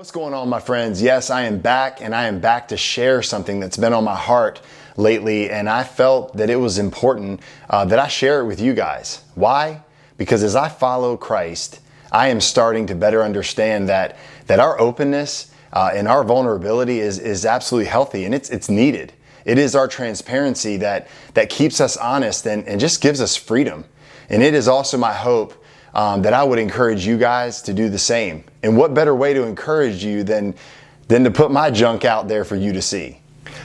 What's going on, my friends? Yes, I am back, and I am back to share something that's been on my heart lately, and I felt that it was important that I share it with you guys. Why? Because as I follow Christ, I am starting to better understand that our openness and our vulnerability is absolutely healthy, and it's needed. It is our transparency that keeps us honest and just gives us freedom. And it is also my hope that I would encourage you guys to do the same. And what better way to encourage you than to put my junk out there for you to see.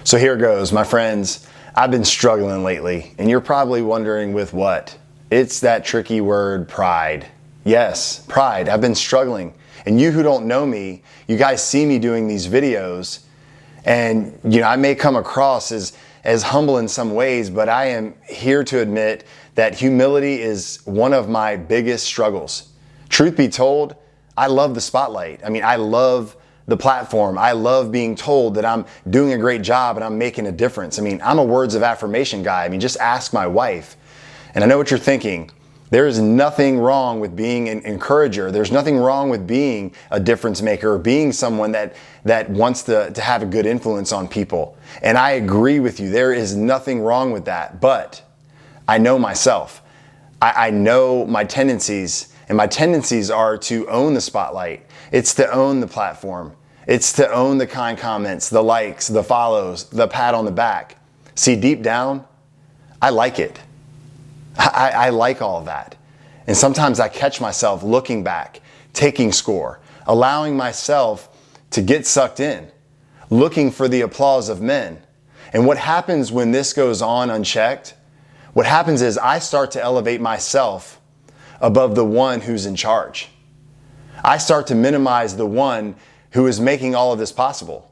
So here goes, my friends. I've been struggling lately, and you're probably wondering with what? It's that tricky word, pride. Yes, pride. I've been struggling. And you who don't know me, you guys see me doing these videos, and I may come across as humble in some ways, but I am here to admit that humility is one of my biggest struggles. Truth be told, I love the spotlight. I love the platform. I love being told that I'm doing a great job and I'm making a difference. I'm a words of affirmation guy. Just ask my wife. And I know what you're thinking. There is nothing wrong with being an encourager. There's nothing wrong with being a difference maker or being someone that wants to have a good influence on people. And I agree with you. There is nothing wrong with that. But I know myself. I know my tendencies, and my tendencies are to own the spotlight. It's to own the platform. It's to own the kind comments, the likes, the follows, the pat on the back. See, deep down, I like it. I like all of that. And sometimes I catch myself looking back, taking score, allowing myself to get sucked in, looking for the applause of men. And what happens when this goes on unchecked? What happens is I start to elevate myself above the one who's in charge. I start to minimize the one who is making all of this possible,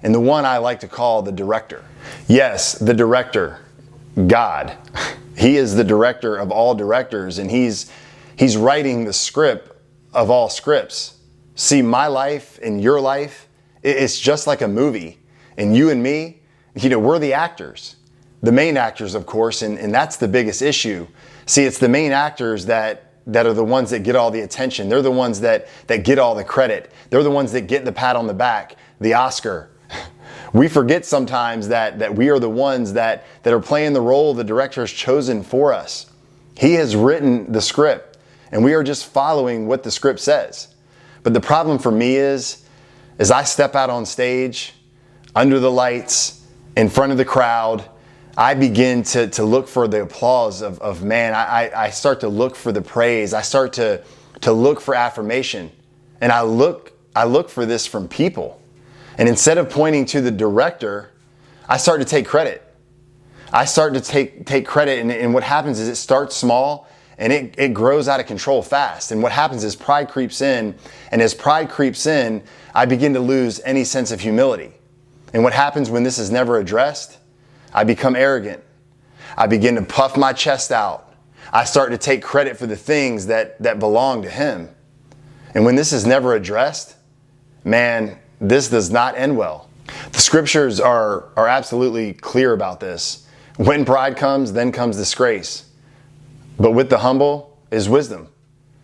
and the one I like to call the director. Yes, the director, God. He is the director of all directors, and he's writing the script of all scripts. See, my life and your life, it's just like a movie, and you and me, we're the actors. The main actors, of course, and that's the biggest issue. See, it's the main actors that are the ones that get all the attention. They're the ones that get all the credit. They're the ones that get the pat on the back, the Oscar. We forget sometimes that we are the ones that are playing the role the director has chosen for us. He has written the script, and we are just following what the script says. But the problem for me is, as I step out on stage, under the lights, in front of the crowd, I begin to look for the applause of man. I start to look for the praise. I start to look for affirmation. And I look for this from people. And instead of pointing to the director, I start to take credit. I start to take credit, and what happens is it starts small and it grows out of control fast. And what happens is pride creeps in, and as pride creeps in, I begin to lose any sense of humility. And what happens when this is never addressed? I become arrogant. I begin to puff my chest out. I start to take credit for the things that belong to Him. And when this is never addressed, man, this does not end well. The scriptures are absolutely clear about this. When pride comes, then comes disgrace. But with the humble is wisdom.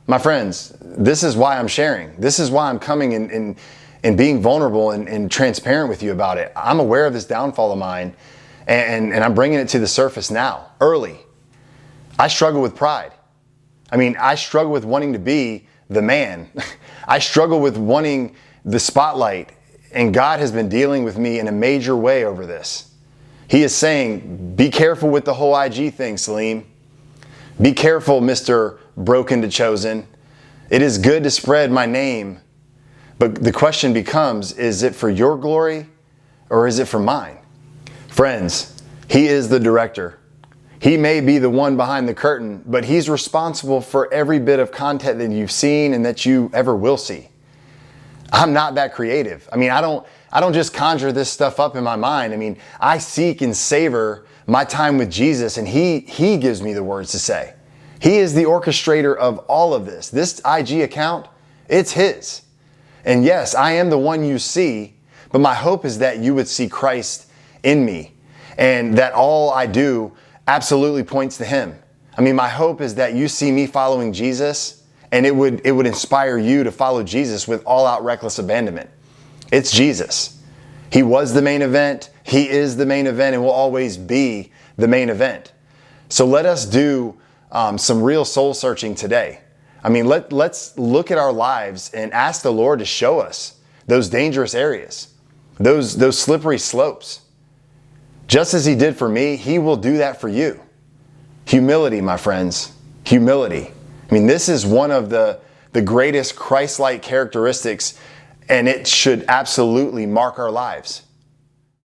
My friends, this is why I'm sharing. This is why I'm coming and being vulnerable and transparent with you about it. I'm aware of this downfall of mine, and I'm bringing it to the surface now, early. I struggle with pride. I struggle with wanting to be the man. I struggle with wanting the spotlight, and God has been dealing with me in a major way over this. He is saying, be careful with the whole IG thing, Salim. Be careful, Mr. Broken to Chosen. It is good to spread my name, but the question becomes, is it for your glory or is it for mine? Friends, He is the director. He may be the one behind the curtain, but He's responsible for every bit of content that you've seen and that you ever will see. I'm not that creative. I don't just conjure this stuff up in my mind. I seek and savor my time with Jesus, and He gives me the words to say. He is the orchestrator of all of this. This IG account, it's His. And yes, I am the one you see, but my hope is that you would see Christ in me, and that all I do absolutely points to Him. My hope is that you see me following Jesus and it would inspire you to follow Jesus with all out reckless abandonment. It's Jesus. He was the main event. He is the main event and will always be the main event. So let us do some real soul searching today. I mean, let's look at our lives and ask the Lord to show us those dangerous areas, those slippery slopes. Just as he did for me, he will do that for you. Humility, my friends, humility. I mean, this is one of the greatest Christ-like characteristics, and it should absolutely mark our lives.